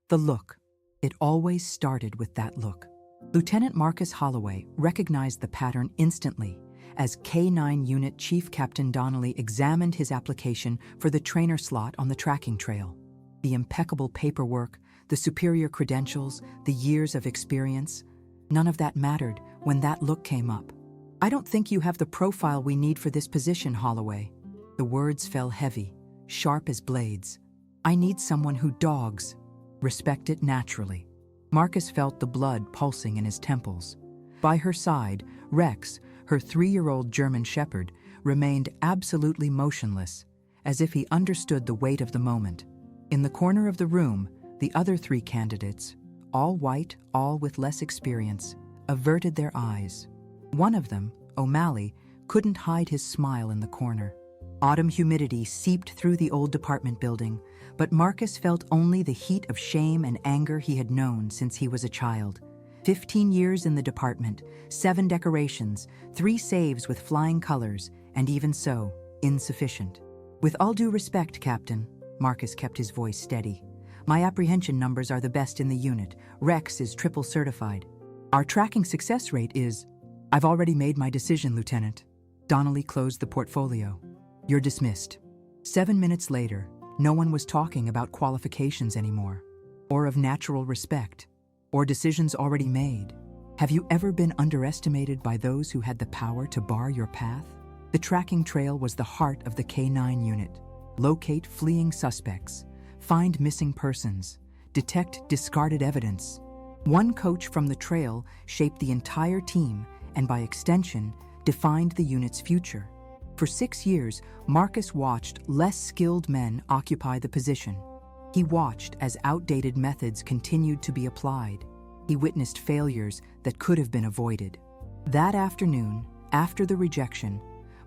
The look. It always started with that look. Lieutenant Marcus Holloway recognized the pattern instantly as K-9 Unit Chief Captain Donnelly examined his application for the trainer slot on the tracking trail. The impeccable paperwork, the superior credentials, the years of experience, none of that mattered when that look came up. "I don't think you have the profile we need for this position, Holloway." The words fell heavy, sharp as blades. "I need someone who dogs. Respect it naturally." Marcus felt the blood pulsing in his temples. By her side, Rex, her 3-year-old German shepherd, remained absolutely motionless, as if he understood the weight of the moment. In the corner of the room, the other 3 candidates, all white, all with less experience, averted their eyes. One of them, O'Malley, couldn't hide his smile in the corner. Autumn humidity seeped through the old department building, but Marcus felt only the heat of shame and anger he had known since he was a child. 15 years in the department, 7 decorations, 3 saves with flying colors, and even so, insufficient. "With all due respect, Captain," Marcus kept his voice steady, "my apprehension numbers are the best in the unit. Rex is triple certified. Our tracking success rate is—" "I've already made my decision, Lieutenant." Donnelly closed the portfolio. "You're dismissed." 7 minutes later, no one was talking about qualifications anymore, or of natural respect, or decisions already made. Have you ever been underestimated by those who had the power to bar your path? The tracking trail was the heart of the K-9 unit. Locate fleeing suspects, find missing persons, detect discarded evidence. One coach from the trail shaped the entire team and, by extension, defined the unit's future. For 6 years, Marcus watched less skilled men occupy the position. He watched as outdated methods continued to be applied. He witnessed failures that could have been avoided. That afternoon, after the rejection,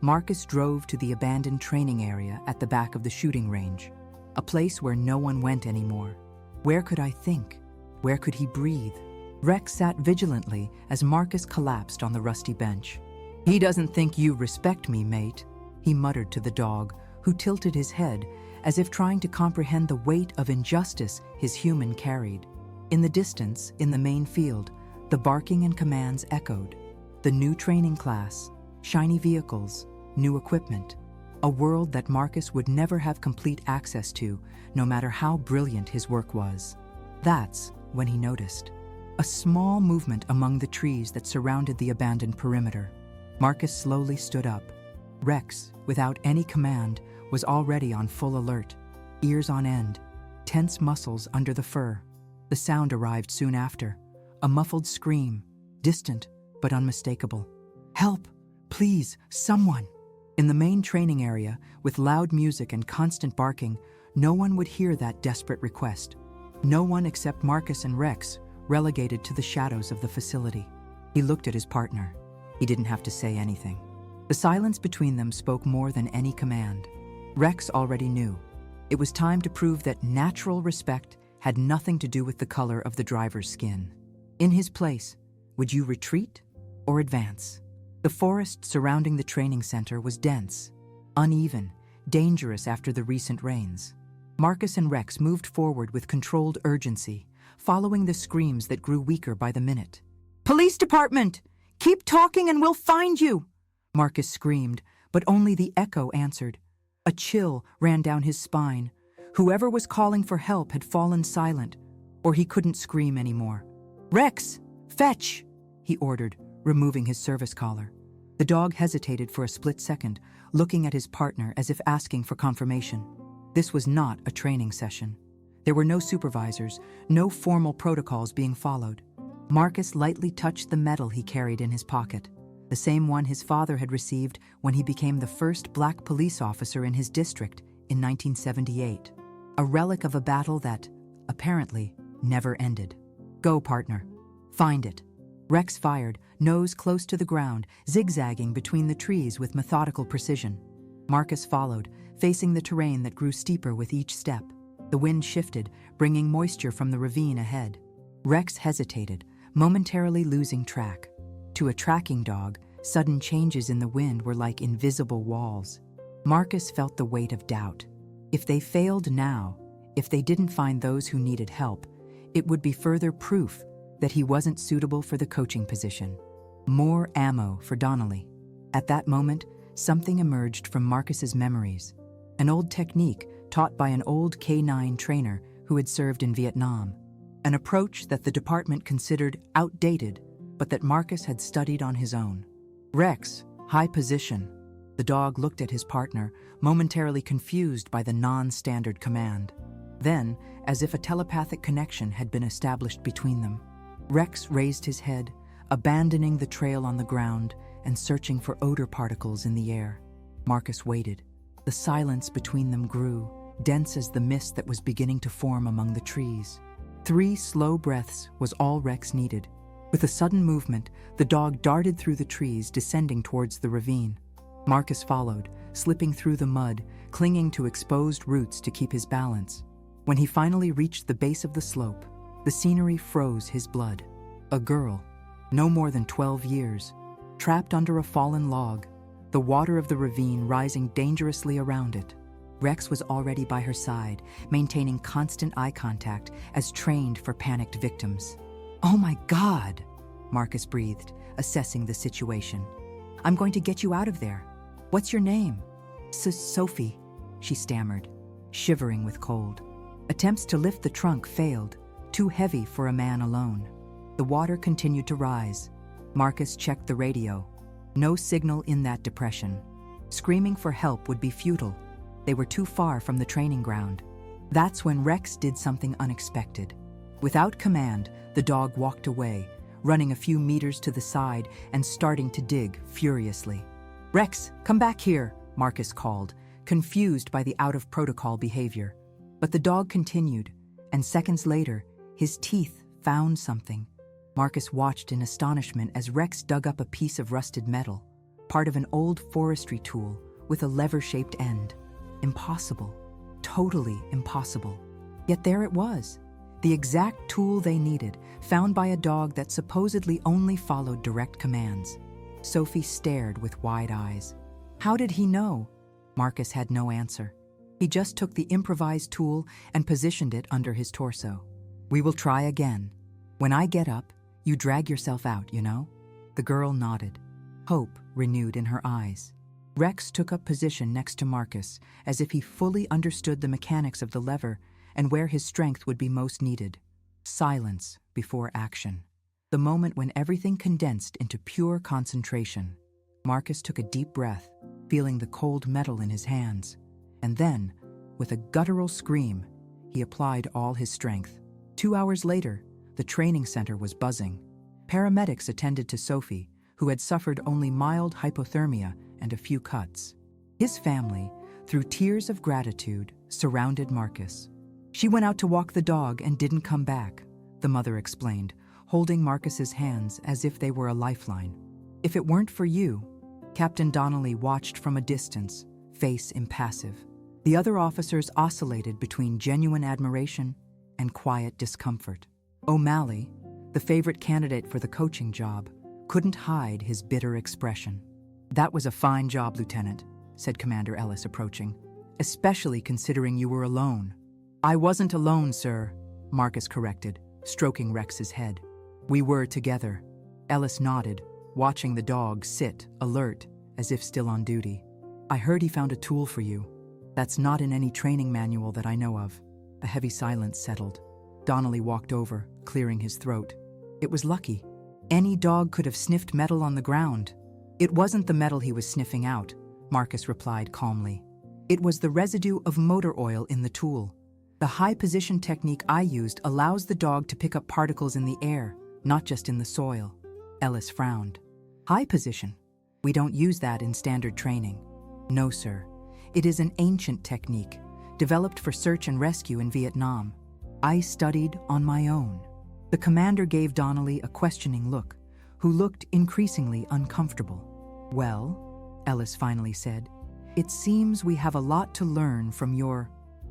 Marcus drove to the abandoned training area at the back of the shooting range, a place where no one went anymore. Where could I think? Where could he breathe? Rex sat vigilantly as Marcus collapsed on the rusty bench. "He doesn't think you respect me, mate," he muttered to the dog, who tilted his head as if trying to comprehend the weight of injustice his human carried. In the distance, in the main field, the barking and commands echoed. The new training class, shiny vehicles, new equipment, a world that Marcus would never have complete access to, no matter how brilliant his work was. That's when he noticed a small movement among the trees that surrounded the abandoned perimeter. Marcus slowly stood up. Rex, without any command, was already on full alert, ears on end, tense muscles under the fur. The sound arrived soon after, a muffled scream, distant but unmistakable. "Help! Please, someone!" In the main training area, with loud music and constant barking, no one would hear that desperate request. No one except Marcus and Rex, relegated to the shadows of the facility. He looked at his partner. He didn't have to say anything. The silence between them spoke more than any command. Rex already knew. It was time to prove that natural respect had nothing to do with the color of the driver's skin. In his place, would you retreat or advance? The forest surrounding the training center was dense, uneven, dangerous after the recent rains. Marcus and Rex moved forward with controlled urgency, following the screams that grew weaker by the minute. "Police department! Keep talking and we'll find you!" Marcus screamed, but only the echo answered. A chill ran down his spine. Whoever was calling for help had fallen silent, or he couldn't scream anymore. "Rex, fetch!" he ordered, removing his service collar. The dog hesitated for a split second, looking at his partner as if asking for confirmation. This was not a training session. There were no supervisors, no formal protocols being followed. Marcus lightly touched the medal he carried in his pocket, the same one his father had received when he became the first black police officer in his district in 1978, a relic of a battle that, apparently, never ended. "Go, partner. Find it." Rex fired, nose close to the ground, zigzagging between the trees with methodical precision. Marcus followed, facing the terrain that grew steeper with each step. The wind shifted, bringing moisture from the ravine ahead. Rex hesitated, momentarily losing track. To a tracking dog, sudden changes in the wind were like invisible walls. Marcus felt the weight of doubt. If they failed now, if they didn't find those who needed help, It would be further proof that he wasn't suitable for the coaching position. More ammo for Donnelly. At that moment, something emerged from Marcus's memories. An old technique taught by an old K-9 trainer who had served in Vietnam. An approach that the department considered outdated, but that Marcus had studied on his own. Rex, high position. The dog looked at his partner, momentarily confused by the non-standard command. Then, as if a telepathic connection had been established between them, Rex raised his head, abandoning the trail on the ground and searching for odor particles in the air. Marcus waited. The silence between them grew, dense as the mist that was beginning to form among the trees. 3 slow breaths was all Rex needed. With a sudden movement, the dog darted through the trees, descending towards the ravine. Marcus followed, slipping through the mud, clinging to exposed roots to keep his balance. When he finally reached the base of the slope, the scenery froze his blood. A girl, no more than 12 years, trapped under a fallen log, the water of the ravine rising dangerously around it. Rex was already by her side, maintaining constant eye contact as trained for panicked victims. "Oh my God," Marcus breathed, assessing the situation. "I'm going to get you out of there. What's your name?" Sophie, she stammered, shivering with cold. Attempts to lift the trunk failed, too heavy for a man alone. The water continued to rise. Marcus checked the radio. No signal in that depression. Screaming for help would be futile. They were too far from the training ground. That's when Rex did something unexpected. Without command, the dog walked away, running a few meters to the side and starting to dig furiously. "Rex, come back here," Marcus called, confused by the out-of-protocol behavior. But the dog continued, and seconds later, his teeth found something. Marcus watched in astonishment as Rex dug up a piece of rusted metal, part of an old forestry tool with a lever-shaped end. Impossible. Totally impossible. Yet there it was, the exact tool they needed, found by a dog that supposedly only followed direct commands. Sophie stared with wide eyes. How did he know? Marcus had no answer. He just took the improvised tool and positioned it under his torso. "We will try again. When I get up, you drag yourself out, you know?" The girl nodded, hope renewed in her eyes. Rex took up position next to Marcus, as if he fully understood the mechanics of the lever and where his strength would be most needed. Silence before action. The moment when everything condensed into pure concentration. Marcus took a deep breath, feeling the cold metal in his hands. And then, with a guttural scream, he applied all his strength. 2 hours later, the training center was buzzing. Paramedics attended to Sophie, who had suffered only mild hypothermia and a few cuts. His family, through tears of gratitude, surrounded Marcus. "She went out to walk the dog and didn't come back," the mother explained, holding Marcus's hands as if they were a lifeline. "If it weren't for you," Captain Donnelly watched from a distance, face impassive. The other officers oscillated between genuine admiration and quiet discomfort. O'Malley, the favorite candidate for the coaching job, couldn't hide his bitter expression. "That was a fine job, Lieutenant," said Commander Ellis, approaching, "especially considering you were alone." "I wasn't alone, sir," Marcus corrected, stroking Rex's head. "We were together." Ellis nodded, watching the dog sit, alert, as if still on duty. "I heard he found a tool for you. That's not in any training manual that I know of." A heavy silence settled. Donnelly walked over, clearing his throat. "It was lucky. Any dog could have sniffed metal on the ground." "It wasn't the metal he was sniffing out," Marcus replied calmly. "It was the residue of motor oil in the tool. The high-position technique I used allows the dog to pick up particles in the air, not just in the soil." Ellis frowned. "High position? We don't use that in standard training." "No, sir. It is an ancient technique, developed for search and rescue in Vietnam. I studied on my own." The commander gave Donnelly a questioning look, who looked increasingly uncomfortable. "Well," Ellis finally said, "it seems we have a lot to learn from your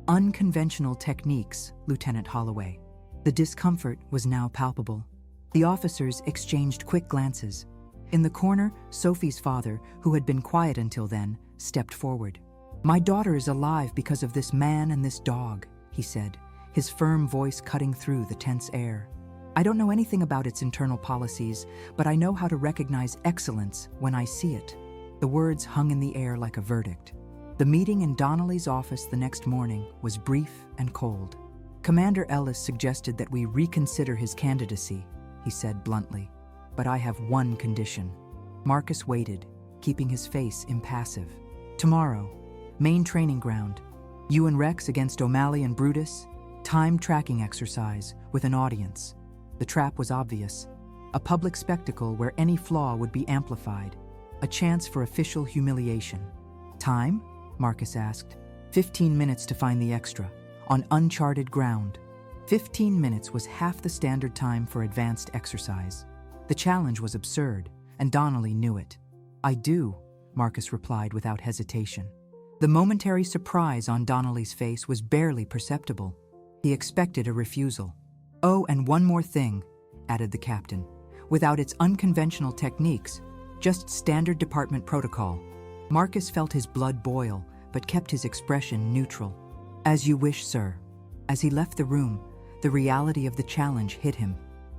unconventional techniques, Lieutenant Holloway." The discomfort was now palpable. The officers exchanged quick glances. In the corner, Sophie's father, who had been quiet until then, stepped forward. "My daughter is alive because of this man and this dog," he said, his firm voice cutting through the tense air. I don't know anything about its internal policies, but I know how to recognize excellence when I see it. The words hung in the air like a verdict. The meeting in Donnelly's office the next morning was brief and cold. Commander Ellis suggested that we reconsider his candidacy, he said bluntly. But I have one condition. Marcus waited, keeping his face impassive. Tomorrow, main training ground. You and Rex against O'Malley and Brutus. Time tracking exercise with an audience. The trap was obvious. A public spectacle where any flaw would be amplified. A chance for official humiliation. Time? Marcus asked. 15 minutes to find the extra. On uncharted ground. 15 minutes was half the standard time for advanced exercise. The challenge was absurd, and Donnelly knew it. I do, Marcus replied without hesitation. The momentary surprise on Donnelly's face was barely perceptible. He expected a refusal. Oh, and one more thing, added the captain. Without its unconventional techniques, just standard department protocol. Marcus felt his blood boil, but kept his expression neutral. As you wish, sir. As he left the room, the reality of the challenge hit him.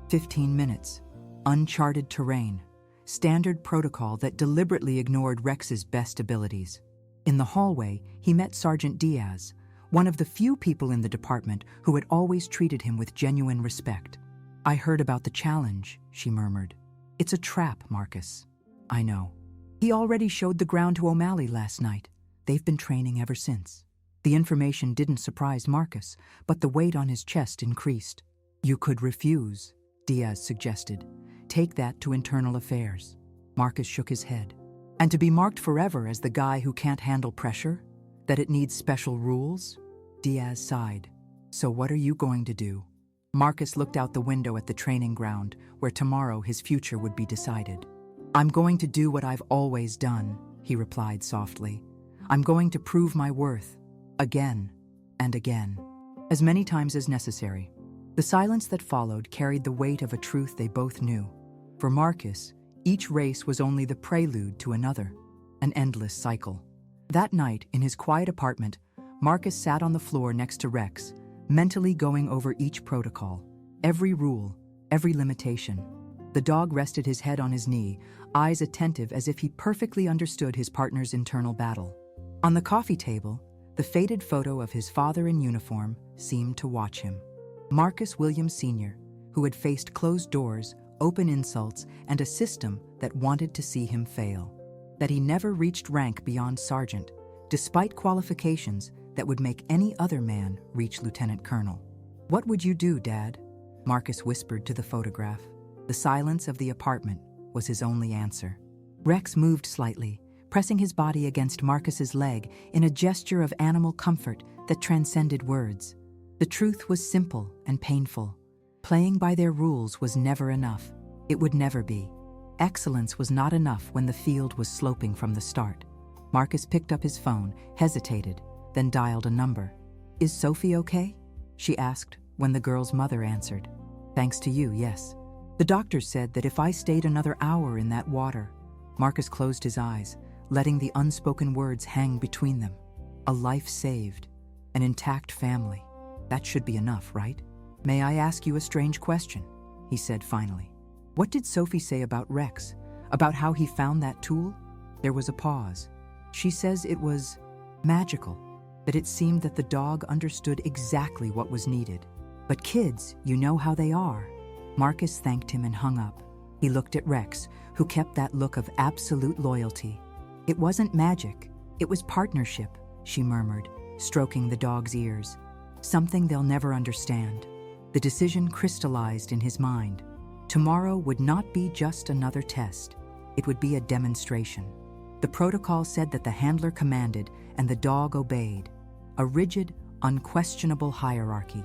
15 minutes. Uncharted terrain. Standard protocol that deliberately ignored Rex's best abilities. In the hallway, he met Sergeant Diaz, one of the few people in the department who had always treated him with genuine respect. I heard about the challenge, she murmured. It's a trap, Marcus. I know. He already showed the ground to O'Malley last night. They've been training ever since. The information didn't surprise Marcus, but the weight on his chest increased. You could refuse, Diaz suggested. Take that to internal affairs. Marcus shook his head. And to be marked forever as the guy who can't handle pressure? That it needs special rules? Diaz sighed. So what are you going to do? Marcus looked out the window at the training ground, where tomorrow his future would be decided. I'm going to do what I've always done, he replied softly. I'm going to prove my worth. Again and again. As many times as necessary. The silence that followed carried the weight of a truth they both knew. For Marcus, each race was only the prelude to another. An endless cycle. That night, in his quiet apartment, Marcus sat on the floor next to Rex, mentally going over each protocol, every rule, every limitation. The dog rested his head on his knee, eyes attentive as if he perfectly understood his partner's internal battle. On the coffee table, the faded photo of his father in uniform seemed to watch him. Marcus Williams Sr., who had faced closed doors, open insults, and a system that wanted to see him fail. That he never reached rank beyond sergeant, despite qualifications that would make any other man reach lieutenant colonel. What would you do, Dad? Marcus whispered to the photograph. The silence of the apartment was his only answer. Rex moved slightly, pressing his body against Marcus's leg in a gesture of animal comfort that transcended words. The truth was simple and painful. Playing by their rules was never enough. It would never be. Excellence was not enough when the field was sloping from the start. Marcus picked up his phone, hesitated, then dialed a number. Is Sophie okay? She asked when the girl's mother answered. Thanks to you, yes. The doctor said that if I stayed another hour in that water. Marcus closed his eyes, letting the unspoken words hang between them. A life saved. An intact family. That should be enough, right? May I ask you a strange question? He said finally. What did Sophie say about Rex? About how he found that tool? There was a pause. She says it was magical, that it seemed that the dog understood exactly what was needed. But kids, you know how they are. Marcus thanked him and hung up. He looked at Rex, who kept that look of absolute loyalty. It wasn't magic, it was partnership, she murmured, stroking the dog's ears. Something they'll never understand. The decision crystallized in his mind. Tomorrow would not be just another test. It would be a demonstration. The protocol said that the handler commanded and the dog obeyed. A rigid, unquestionable hierarchy.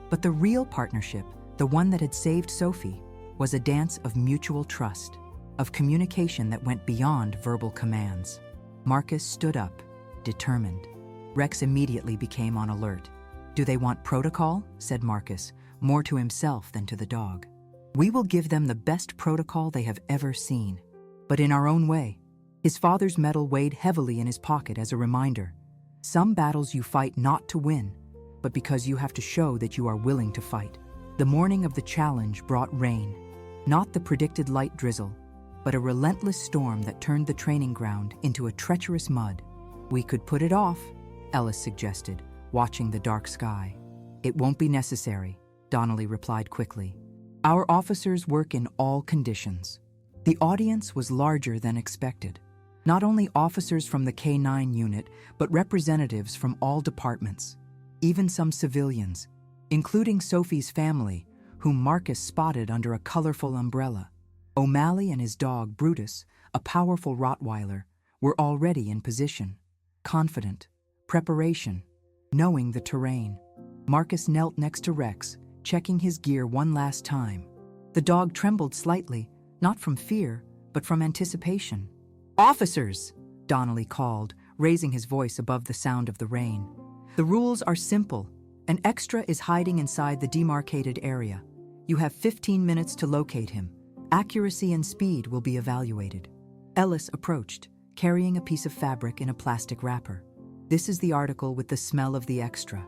But the real partnership, the one that had saved Sophie, was a dance of mutual trust, of communication that went beyond verbal commands. Marcus stood up, determined. Rex immediately became on alert. Do they want protocol? Said Marcus, more to himself than to the dog. We will give them the best protocol they have ever seen, but in our own way. His father's medal weighed heavily in his pocket as a reminder. Some battles you fight not to win, but because you have to show that you are willing to fight. The morning of the challenge brought rain, not the predicted light drizzle, but a relentless storm that turned the training ground into a treacherous mud. "We could put it off," Ellis suggested, watching the dark sky. "It won't be necessary," Donnelly replied quickly. "Our officers work in all conditions." The audience was larger than expected. Not only officers from the K9 unit, but representatives from all departments. Even some civilians, including Sophie's family, whom Marcus spotted under a colorful umbrella. O'Malley and his dog Brutus, a powerful Rottweiler, were already in position. Confident, preparation, knowing the terrain. Marcus knelt next to Rex, checking his gear one last time. The dog trembled slightly, not from fear, but from anticipation. "Officers!" Donnelly called, raising his voice above the sound of the rain. "The rules are simple. An extra is hiding inside the demarcated area. You have 15 minutes to locate him. Accuracy and speed will be evaluated." Ellis approached, carrying a piece of fabric in a plastic wrapper. "This is the article with the smell of the extra.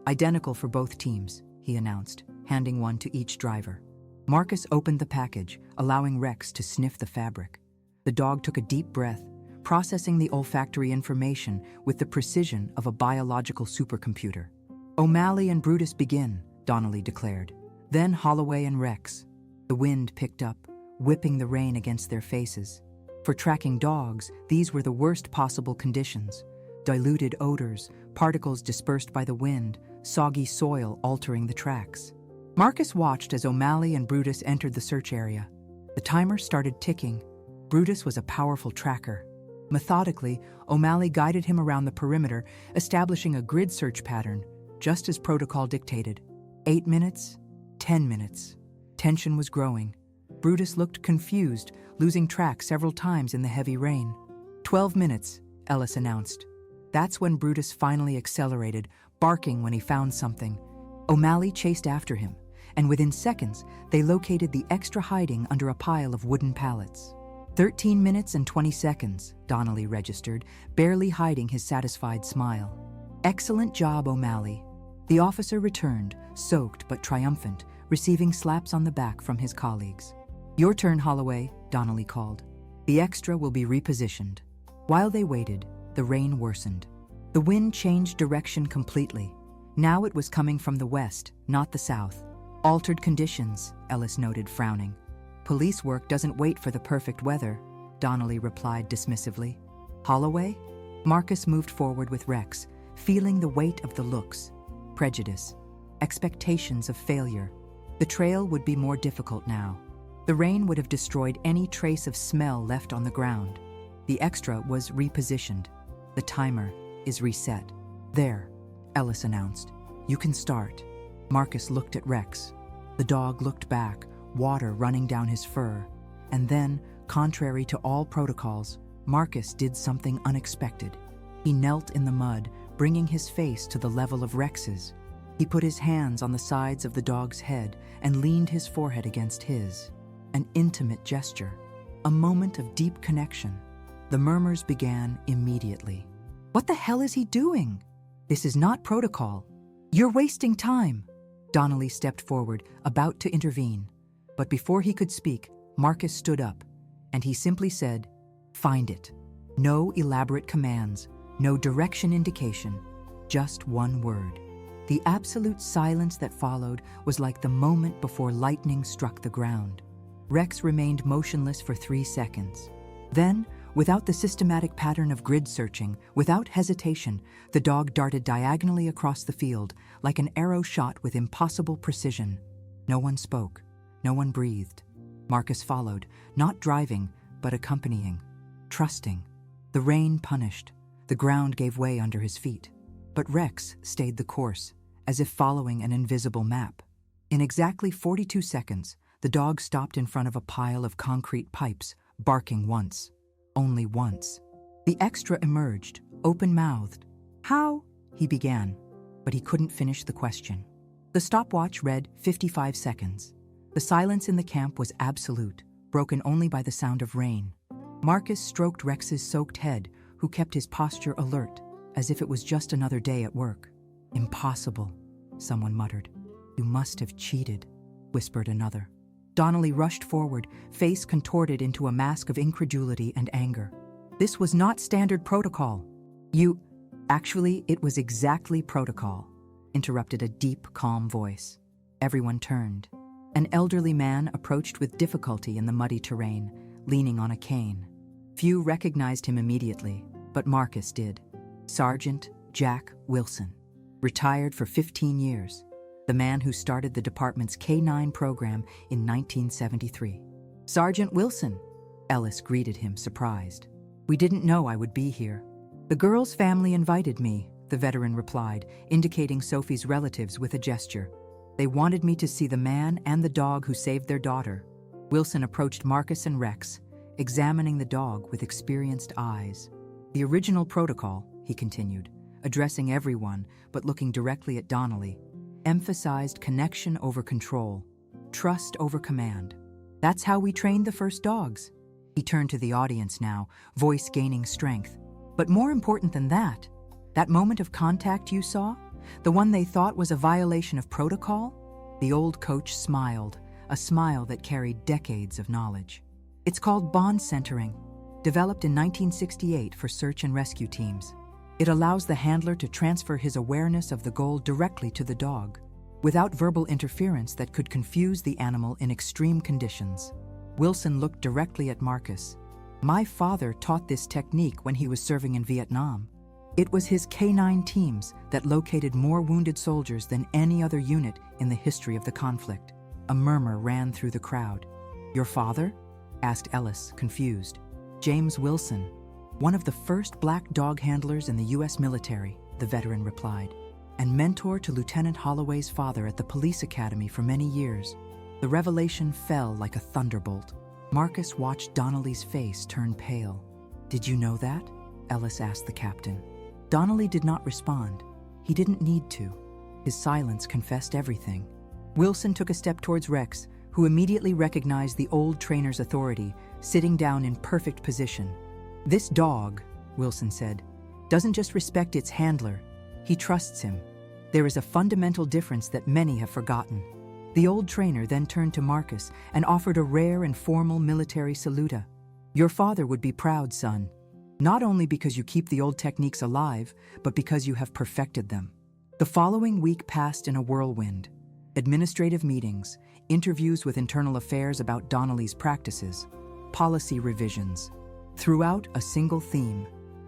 Identical for both teams," he announced, handing one to each driver. Marcus opened the package, allowing Rex to sniff the fabric. The dog took a deep breath, processing the olfactory information with the precision of a biological supercomputer. "O'Malley and Brutus begin," Donnelly declared. Then Holloway and Rex. The wind picked up, whipping the rain against their faces. For tracking dogs, these were the worst possible conditions. Diluted odors, particles dispersed by the wind, soggy soil altering the tracks. Marcus watched as O'Malley and Brutus entered the search area. The timer started ticking. Brutus was a powerful tracker. Methodically, O'Malley guided him around the perimeter, establishing a grid search pattern, just as protocol dictated. 8 minutes, 10 minutes. Tension was growing. Brutus looked confused, losing track several times in the heavy rain. 12 minutes, Ellis announced. That's when Brutus finally accelerated, barking when he found something. O'Malley chased after him, and within seconds, they located the extra hiding under a pile of wooden pallets. 13 minutes and 20 seconds, Donnelly registered, barely hiding his satisfied smile. "Excellent job, O'Malley." The officer returned, soaked but triumphant, receiving slaps on the back from his colleagues. "Your turn, Holloway," Donnelly called. "The extra will be repositioned." While they waited, the rain worsened. The wind changed direction completely. Now it was coming from the west, not the south. "Altered conditions," Ellis noted, frowning. "Police work doesn't wait for the perfect weather," Donnelly replied dismissively. "Holloway?" Marcus moved forward with Rex, feeling the weight of the looks. Prejudice. Expectations of failure. The trail would be more difficult now. The rain would have destroyed any trace of smell left on the ground. The extra was repositioned. The timer is reset. "There," Ellis announced. "You can start." Marcus looked at Rex. The dog looked back, water running down his fur. And then, contrary to all protocols, Marcus did something unexpected. He knelt in the mud, bringing his face to the level of Rex's. He put his hands on the sides of the dog's head and leaned his forehead against his. An intimate gesture. A moment of deep connection. The murmurs began immediately. "What the hell is he doing? This is not protocol. You're wasting time." Donnelly stepped forward, about to intervene. But before he could speak, Marcus stood up, and he simply said, "Find it." No elaborate commands, no direction indication, just one word. The absolute silence that followed was like the moment before lightning struck the ground. Rex remained motionless for 3 seconds. Then, without the systematic pattern of grid searching, without hesitation, the dog darted diagonally across the field, like an arrow shot with impossible precision. No one spoke. No one breathed. Marcus followed, not driving, but accompanying, trusting. The rain punished. The ground gave way under his feet. But Rex stayed the course, as if following an invisible map. In exactly 42 seconds, the dog stopped in front of a pile of concrete pipes, barking once. Only once. The extra emerged, open-mouthed. "How?" he began, but he couldn't finish the question. The stopwatch read 55 seconds. The silence in the camp was absolute, broken only by the sound of rain. Marcus stroked Rex's soaked head, who kept his posture alert, as if it was just another day at work. Impossible. someone muttered. You must have cheated, whispered another. Donnelly rushed forward, face contorted into a mask of incredulity and anger. This was not standard protocol. Actually, it was exactly protocol, interrupted a deep, calm voice. Everyone turned. An elderly man approached with difficulty in the muddy terrain, leaning on a cane. Few recognized him immediately, but Marcus did. Sergeant Jack Wilson, retired for 15 years, the man who started the department's K-9 program in 1973. Sergeant Wilson, Ellis greeted him, surprised. We didn't know I would be here. The girl's family invited me, the veteran replied, indicating Sophie's relatives with a gesture. They wanted me to see the man and the dog who saved their daughter. Wilson approached Marcus and Rex, examining the dog with experienced eyes. The original protocol, he continued, addressing everyone but looking directly at Donnelly, emphasized connection over control, trust over command. That's how we trained the first dogs. He turned to the audience now, voice gaining strength. But more important than that moment of contact you saw, the one they thought was a violation of protocol? The old coach smiled, a smile that carried decades of knowledge. It's called bond centering, developed in 1968 for search and rescue teams. It allows the handler to transfer his awareness of the goal directly to the dog, without verbal interference that could confuse the animal in extreme conditions. Wilson looked directly at Marcus. My father taught this technique when he was serving in Vietnam. It was his K-9 teams that located more wounded soldiers than any other unit in the history of the conflict. A murmur ran through the crowd. Your father? Asked Ellis, confused. James Wilson, one of the first black dog handlers in the U.S. military, the veteran replied, and mentor to Lieutenant Holloway's father at the police academy for many years. The revelation fell like a thunderbolt. Marcus watched Donnelly's face turn pale. Did you know that? Ellis asked the captain. Donnelly did not respond. He didn't need to. His silence confessed everything. Wilson took a step towards Rex, who immediately recognized the old trainer's authority, sitting down in perfect position. This dog, Wilson said, doesn't just respect its handler. He trusts him. There is a fundamental difference that many have forgotten. The old trainer then turned to Marcus and offered a rare and formal military saluta. Your father would be proud, son. Not only because you keep the old techniques alive, but because you have perfected them. The following week passed in a whirlwind. Administrative meetings, interviews with internal affairs about Donnelly's practices, policy revisions. Throughout a single theme,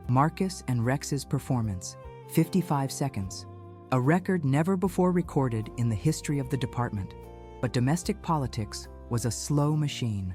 Marcus and Rex's performance, 55 seconds. A record never before recorded in the history of the department. But domestic politics was a slow machine.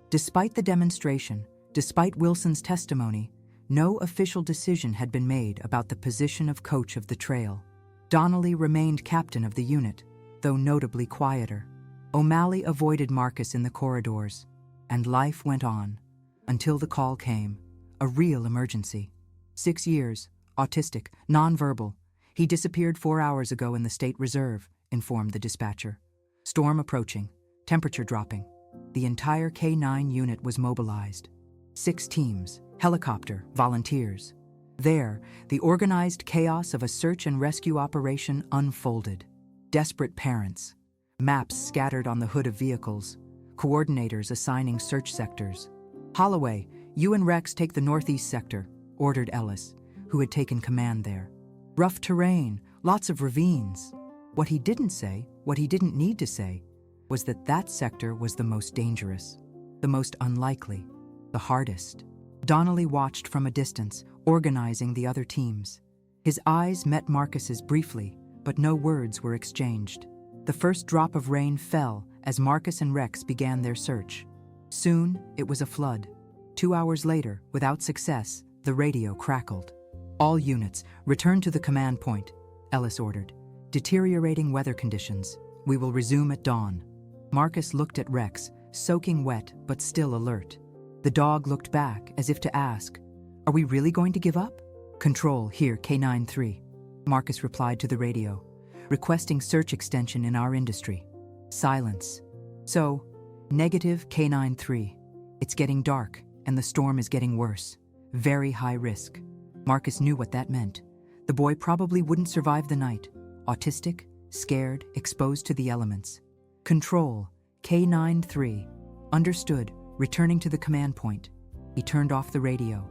Despite the demonstration, despite Wilson's testimony, no official decision had been made about the position of coach of the trail. Donnelly remained captain of the unit, though notably quieter. O'Malley avoided Marcus in the corridors, and life went on, until the call came, a real emergency. 6 years, autistic, nonverbal. He disappeared 4 hours ago in the State Reserve, informed the dispatcher. Storm approaching, temperature dropping. The entire K-9 unit was mobilized. 6 teams, helicopter, volunteers. There, the organized chaos of a search and rescue operation unfolded. Desperate parents, maps scattered on the hood of vehicles, coordinators assigning search sectors. Holloway, you and Rex take the northeast sector, ordered Ellis, who had taken command there. Rough terrain, lots of ravines. What he didn't say, what he didn't need to say, was that that sector was the most dangerous, the most unlikely, the hardest. Donnelly watched from a distance, organizing the other teams. His eyes met Marcus's briefly, but no words were exchanged. The first drop of rain fell as Marcus and Rex began their search. Soon, it was a flood. 2 hours later, without success, the radio crackled. All units, return to the command point, Ellis ordered. Deteriorating weather conditions. We will resume at dawn. Marcus looked at Rex, soaking wet but still alert. The dog looked back as if to ask, are we really going to give up? Control, here, K-9-3. Marcus replied to the radio, requesting search extension in our industry. Silence. So, negative K-9-3. It's getting dark, and the storm is getting worse. Very high risk. Marcus knew what that meant. The boy probably wouldn't survive the night. Autistic, scared, exposed to the elements. Control, K9-3. Understood, returning to the command point. He turned off the radio.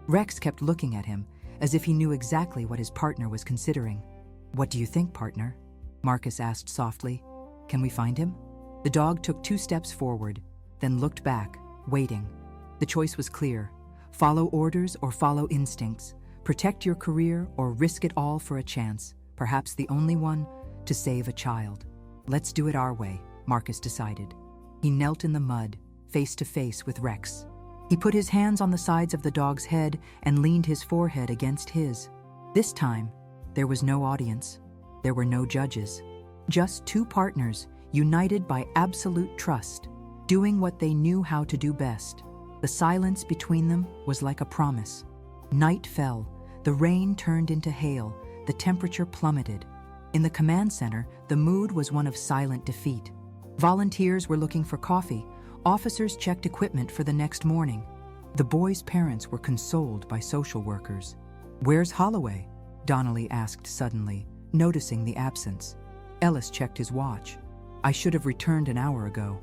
Rex kept looking at him, as if he knew exactly what his partner was considering. "What do you think, partner?" Marcus asked softly. "Can we find him?" The dog took 2 steps forward, then looked back, waiting. The choice was clear. Follow orders or follow instincts. Protect your career or risk it all for a chance, perhaps the only one, to save a child. "Let's do it our way," Marcus decided. He knelt in the mud, face to face with Rex. He put his hands on the sides of the dog's head and leaned his forehead against his. This time, there was no audience. There were no judges. Just 2 partners, united by absolute trust, doing what they knew how to do best. The silence between them was like a promise. Night fell, the rain turned into hail, the temperature plummeted. In the command center, the mood was one of silent defeat. Volunteers were looking for coffee. Officers checked equipment for the next morning. The boys' parents were consoled by social workers. "Where's Holloway?" Donnelly asked suddenly, noticing the absence. Ellis checked his watch. "I should have returned an hour ago."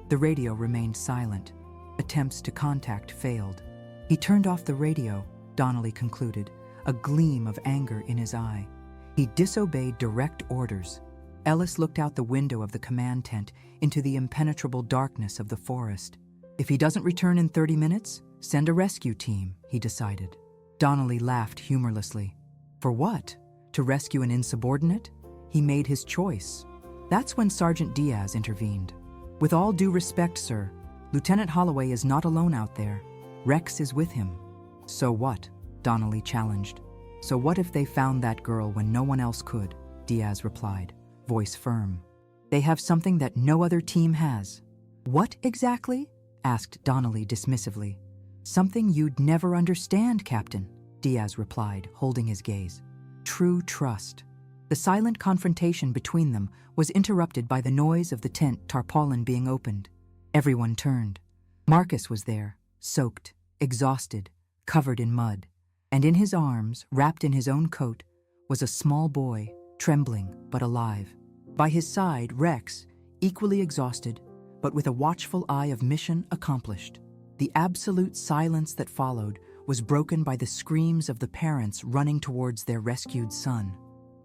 The radio remained silent. Attempts to contact failed. "He turned off the radio," Donnelly concluded, a gleam of anger in his eye. "He disobeyed direct orders." Ellis looked out the window of the command tent into the impenetrable darkness of the forest. "If he doesn't return in 30 minutes, send a rescue team," he decided. Donnelly laughed humorlessly. "For what? To rescue an insubordinate?" He made his choice. That's when Sergeant Diaz intervened. "With all due respect, sir, Lieutenant Holloway is not alone out there. Rex is with him." "So what?" Donnelly challenged. "So what if they found that girl when no one else could?" Diaz replied, voice firm. "They have something that no other team has." "What exactly?" asked Donnelly dismissively. "Something you'd never understand, Captain," Diaz replied, holding his gaze. "True trust." The silent confrontation between them was interrupted by the noise of the tent tarpaulin being opened. Everyone turned. Marcus was there, soaked, exhausted, covered in mud, and in his arms, wrapped in his own coat, was a small boy, trembling but alive. By his side, Rex, equally exhausted, but with a watchful eye of mission accomplished. The absolute silence that followed was broken by the screams of the parents running towards their rescued son.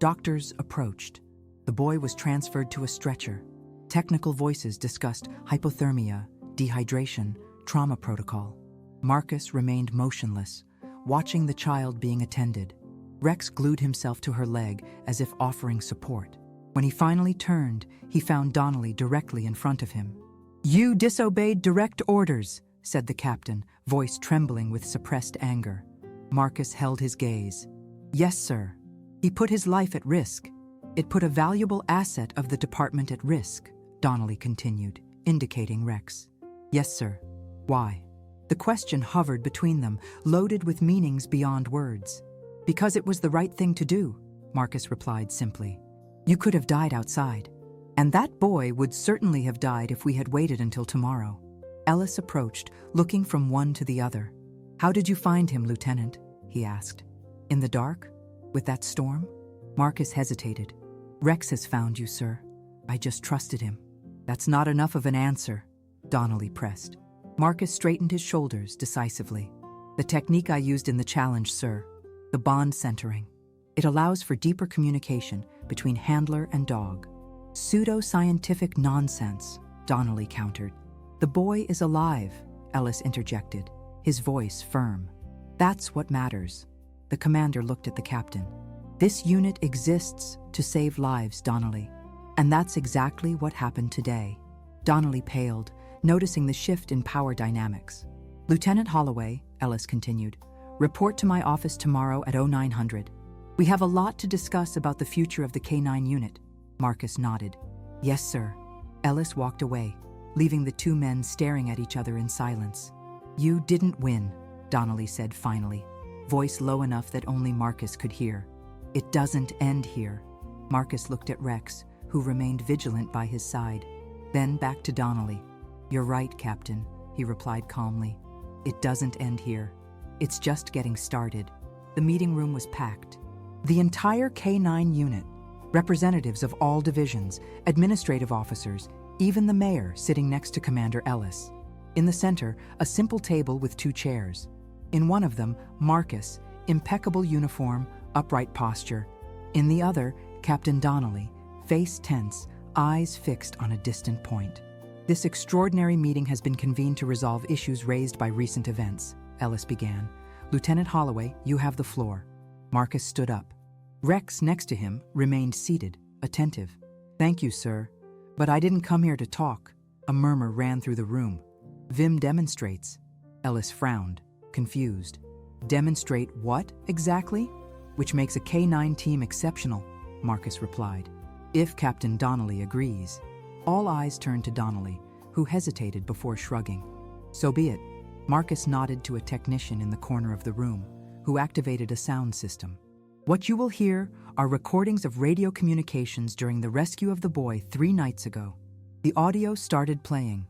Doctors approached. The boy was transferred to a stretcher. Technical voices discussed hypothermia, dehydration, trauma protocol. Marcus remained motionless, watching the child being attended. Rex glued himself to her leg as if offering support. When he finally turned, he found Donnelly directly in front of him. "You disobeyed direct orders," said the captain, voice trembling with suppressed anger. Marcus held his gaze. "Yes, sir." He put his life at risk. "It put a valuable asset of the department at risk," Donnelly continued, indicating Rex. "Yes, sir." "Why?" The question hovered between them, loaded with meanings beyond words. "Because it was the right thing to do," Marcus replied simply. "You could have died outside. And that boy would certainly have died if we had waited until tomorrow." Ellis approached, looking from one to the other. "How did you find him, Lieutenant?" he asked. "In the dark? With that storm?" Marcus hesitated. "Rex has found you, sir. I just trusted him." "That's not enough of an answer," Donnelly pressed. Marcus straightened his shoulders decisively. "The technique I used in the challenge, sir. The bond centering. It allows for deeper communication between handler and dog." "Pseudo-scientific nonsense," Donnelly countered. "The boy is alive," Ellis interjected, his voice firm. "That's what matters." The commander looked at the captain. "This unit exists to save lives, Donnelly. And that's exactly what happened today." Donnelly paled, noticing the shift in power dynamics. "Lieutenant Holloway," Ellis continued, "report to my office tomorrow at 0900. We have a lot to discuss about the future of the K9 unit." Marcus nodded. "Yes, sir." Ellis walked away, leaving the 2 men staring at each other in silence. "You didn't win," Donnelly said finally, voice low enough that only Marcus could hear. "It doesn't end here." Marcus looked at Rex, who remained vigilant by his side. Then back to Donnelly. "You're right, Captain," he replied calmly. "It doesn't end here. It's just getting started." The meeting room was packed. The entire K9 unit, Representatives of all divisions, administrative officers, even the mayor sitting next to Commander Ellis. In the center, a simple table with 2 chairs. In one of them, Marcus, impeccable uniform, upright posture. In the other, Captain Donnelly, face tense, eyes fixed on a distant point. This extraordinary meeting has been convened to resolve issues raised by recent events, Ellis began. Lieutenant Holloway, you have the floor. Marcus stood up. Rex, next to him, remained seated, attentive. Thank you, sir. But I didn't come here to talk. A murmur ran through the room. Vim demonstrates. Ellis frowned, confused. Demonstrate what, exactly? Which makes a K9 team exceptional, Marcus replied. If Captain Donnelly agrees. All eyes turned to Donnelly, who hesitated before shrugging. So be it. Marcus nodded to a technician in the corner of the room, who activated a sound system. What you will hear are recordings of radio communications during the rescue of the boy 3 nights ago. The audio started playing.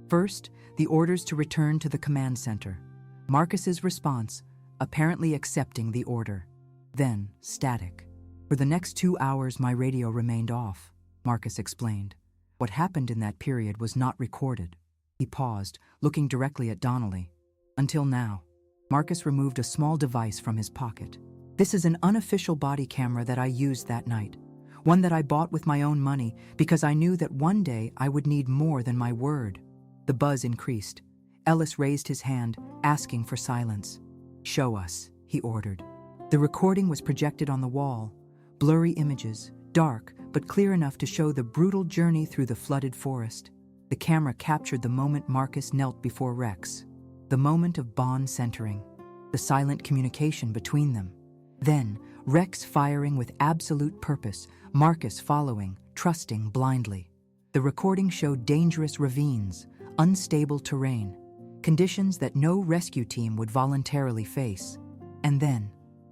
First, the orders to return to the command center. Marcus's response, apparently accepting the order. Then, static. For the next 2 hours, my radio remained off, Marcus explained. What happened in that period was not recorded. He paused, looking directly at Donnelly. Until now. Marcus removed a small device from his pocket. This is an unofficial body camera that I used that night. One that I bought with my own money because I knew that one day I would need more than my word. The buzz increased. Ellis raised his hand, asking for silence. Show us, he ordered. The recording was projected on the wall. Blurry images, dark but clear enough to show the brutal journey through the flooded forest. The camera captured the moment Marcus knelt before Rex. The moment of bond centering. The silent communication between them. Then, Rex firing with absolute purpose, Marcus following, trusting blindly. The recording showed dangerous ravines, unstable terrain, conditions that no rescue team would voluntarily face. And then,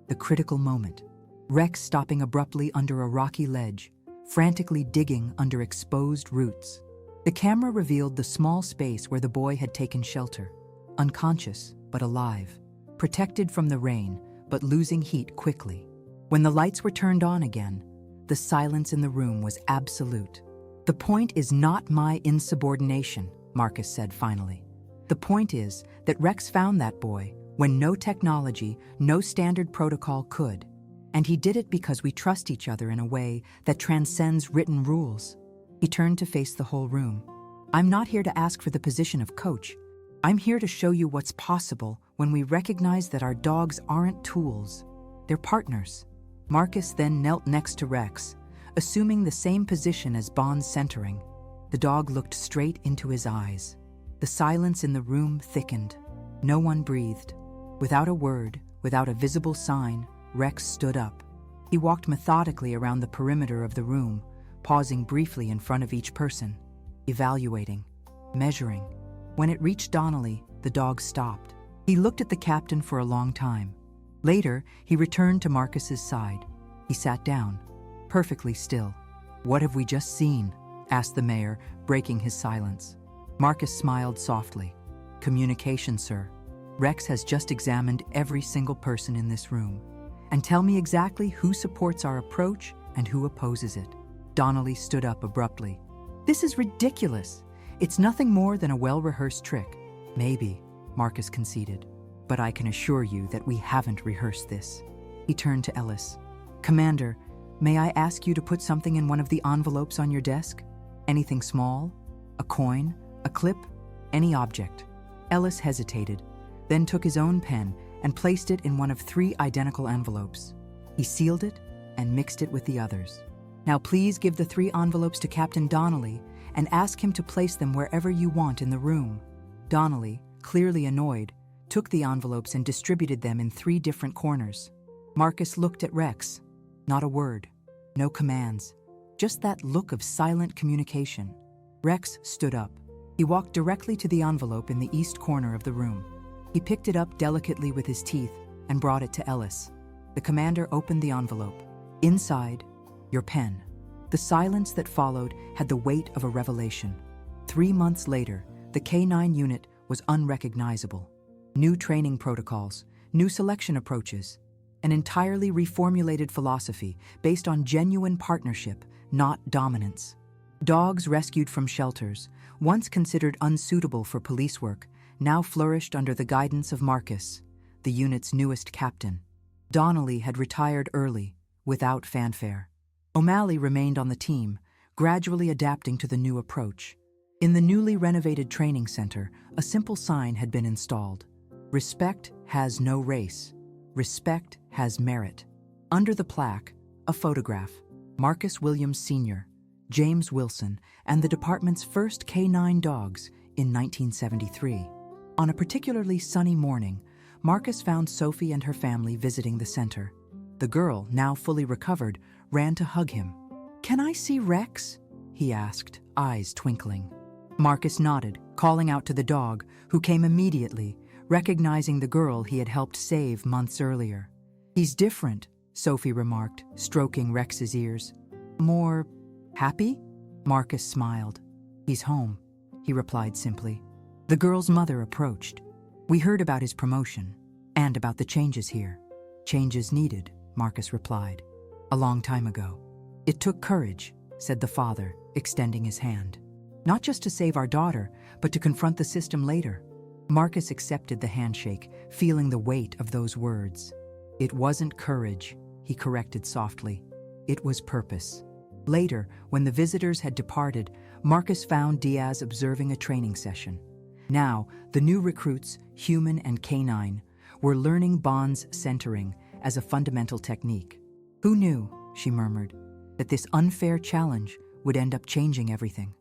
the critical moment. Rex stopping abruptly under a rocky ledge, frantically digging under exposed roots. The camera revealed the small space where the boy had taken shelter, unconscious but alive, protected from the rain, but losing heat quickly. When the lights were turned on again, the silence in the room was absolute. The point is not my insubordination, Marcus said finally. The point is that Rex found that boy when no technology, no standard protocol could. And he did it because we trust each other in a way that transcends written rules. He turned to face the whole room. I'm not here to ask for the position of coach. I'm here to show you what's possible when we recognize that our dogs aren't tools. They're partners. Marcus then knelt next to Rex, assuming the same position as bond centering. The dog looked straight into his eyes. The silence in the room thickened. No one breathed. Without a word, without a visible sign, Rex stood up. He walked methodically around the perimeter of the room, pausing briefly in front of each person, evaluating, measuring. When it reached Donnelly, the dog stopped. He looked at the captain for a long time. Later, he returned to Marcus's side. He sat down, perfectly still. What have we just seen? Asked the mayor, breaking his silence. Marcus smiled softly. Communication, sir. Rex has just examined every single person in this room. And tell me exactly who supports our approach and who opposes it. Donnelly stood up abruptly. This is ridiculous. It's nothing more than a well-rehearsed trick. Maybe, Marcus conceded. But I can assure you that we haven't rehearsed this. He turned to Ellis. Commander, may I ask you to put something in one of the envelopes on your desk? Anything small? A coin? A clip? Any object? Ellis hesitated, then took his own pen and placed it in one of 3 identical envelopes. He sealed it and mixed it with the others. Now please give the 3 envelopes to Captain Donnelly and ask him to place them wherever you want in the room. Donnelly, clearly annoyed, took the envelopes and distributed them in 3 different corners. Marcus looked at Rex. Not a word, no commands, just that look of silent communication. Rex stood up. He walked directly to the envelope in the east corner of the room. He picked it up delicately with his teeth and brought it to Ellis. The commander opened the envelope. Inside, your pen. The silence that followed had the weight of a revelation. 3 months later, the K9 unit was unrecognizable. New training protocols, new selection approaches. an entirely reformulated philosophy based on genuine partnership, not dominance. Dogs rescued from shelters, once considered unsuitable for police work, now flourished under the guidance of Marcus, the unit's newest captain. Donnelly had retired early, without fanfare. O'Malley remained on the team, gradually adapting to the new approach. In the newly renovated training center, a simple sign had been installed. Respect has no race. Respect has merit. Under the plaque, a photograph, Marcus Williams Sr., James Wilson, and the department's first K9 dogs in 1973. On a particularly sunny morning, Marcus found Sophie and her family visiting the center. The girl, now fully recovered, ran to hug him. "Can I see Rex?" he asked, eyes twinkling. Marcus nodded, calling out to the dog, who came immediately, recognizing the girl he had helped save months earlier. "He's different," Sophie remarked, stroking Rex's ears. "More happy?" Marcus smiled. "He's home," he replied simply. The girl's mother approached. "We heard about his promotion, and about the changes here." "Changes needed," Marcus replied. "A long time ago." "It took courage," said the father, extending his hand. "Not just to save our daughter, but to confront the system later." Marcus accepted the handshake, feeling the weight of those words. "It wasn't courage," he corrected softly. "It was purpose." Later, when the visitors had departed, Marcus found Diaz observing a training session. Now, the new recruits, human and canine, were learning bonds centering as a fundamental technique. "Who knew," she murmured, "that this unfair challenge would end up changing everything?"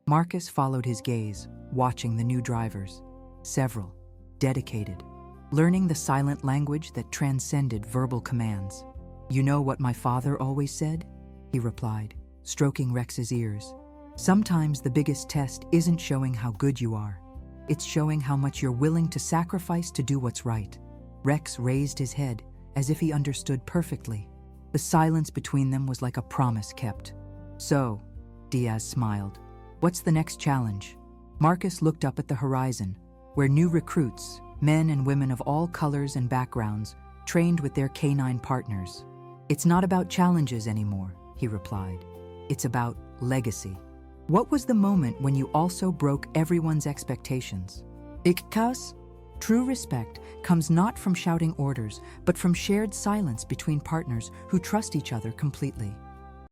Marcus followed his gaze, watching the new drivers. Several, dedicated, learning the silent language that transcended verbal commands. "You know what my father always said?" he replied, stroking Rex's ears. "Sometimes the biggest test isn't showing how good you are. It's showing how much you're willing to sacrifice to do what's right." Rex raised his head, as if he understood perfectly. The silence between them was like a promise kept. "So," Diaz smiled, "what's the next challenge?" Marcus looked up at the horizon, where new recruits, men and women of all colors and backgrounds, trained with their canine partners. "It's not about challenges anymore," he replied. "It's about legacy." What was the moment when you also broke everyone's expectations? Because true respect comes not from shouting orders, but from shared silence between partners who trust each other completely.